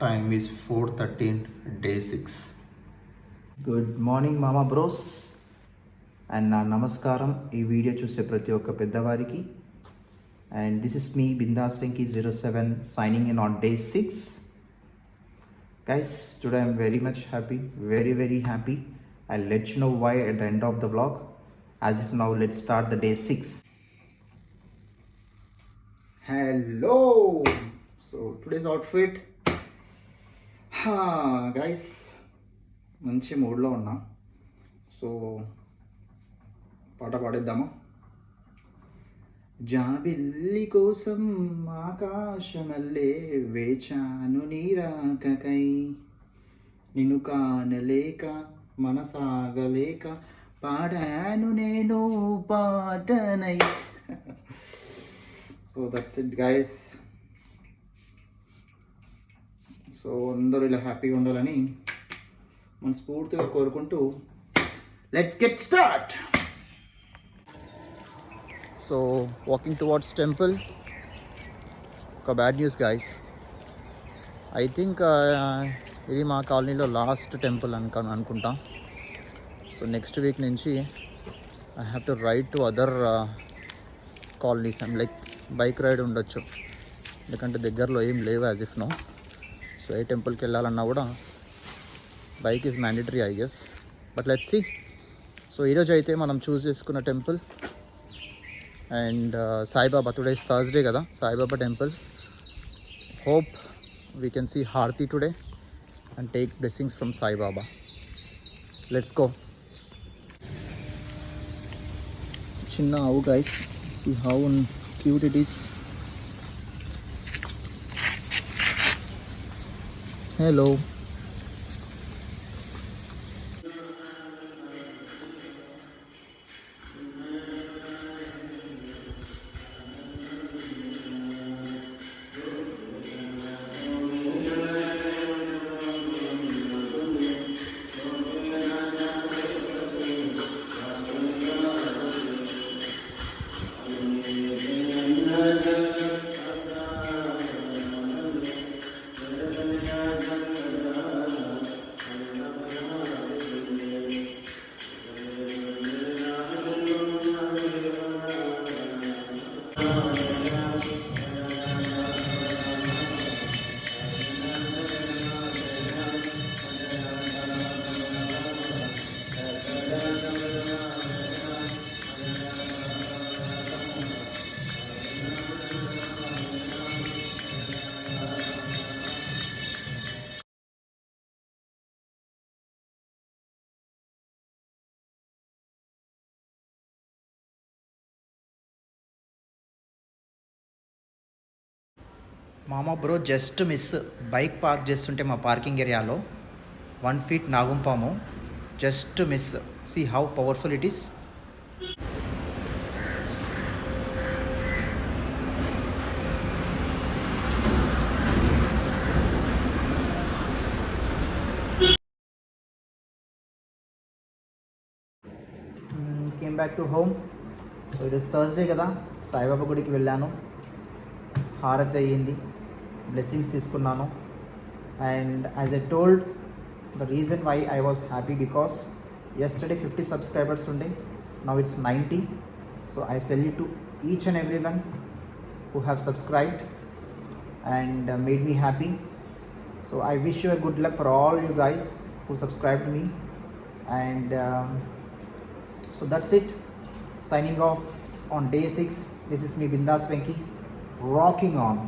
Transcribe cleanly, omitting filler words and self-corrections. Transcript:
Time is 4:13, day 6. Good morning మామా bros and నా నమస్కారం ఈ వీడియో చూసే ప్రతి ఒక్క పెద్దవారికి. And this is me Bindaas Venky 07 signing in on day 6. Guys, today I'm very much happy, very happy. I'll let you know why at the end of the vlog. As if now, let's start the day 6. Hello! So today's outfit, guys, మంచి మూడ్లో ఉన్నా. So పాట పాడేద్దామా? జాబిల్లి కోసం ఆకాశమల్లే వేచాను నీరాకకై, నిన్ను కానలేక మనసాగలేక పాడాను నేను పాటనై. So that's it guys. So అందరూ ఇలా హ్యాపీగా ఉండాలని మనస్ఫూర్తిగా కోరుకుంటూ let's get start. So walking towards temple. ఒక bad news guys, I think ఇది మా కాలనీలో లాస్ట్ టెంపుల్ అనుకుంటా. సో నెక్స్ట్ వీక్ నుంచి I have to ride to other colonies and like bike ride ఉండొచ్చు, ఎందుకంటే దగ్గరలో ఏం లేవు యాజ్ ఇఫ్ నో. సో ఏ టెంపుల్కి వెళ్ళాలన్నా కూడా bike is mandatory I guess, but let's see. So ఈరోజు అయితే మనం చూస్ చేసుకున్న temple and Saibaba. Today is Thursday కదా, Saibaba temple. Hope we can see aarti today and take blessings from Saibaba. Let's go. చిన్న ఆవు guys, see how cute it is. Hello. మామ bro just miss. Bike park చేస్తుంటే మా పార్కింగ్ ఏరియాలో 1 feet నాగుంపాము. Just miss. See how powerful it is. Came back to home. So ఈరోజు Thursday కదా, సాయిబాబా గుడికి వెళ్ళాను, హారతి అయ్యింది, బ్లెస్సింగ్స్ తీసుకున్నాను. And as I told, the reason why I was happy because yesterday 50 subscribers ఉండే, now it's 90. So I salute to each and everyone who have subscribed and made me happy. So I wish you a good luck for all you guys who subscribed to me. And so that's it. Signing off on day 6. This is me Bindas Venki, rocking on.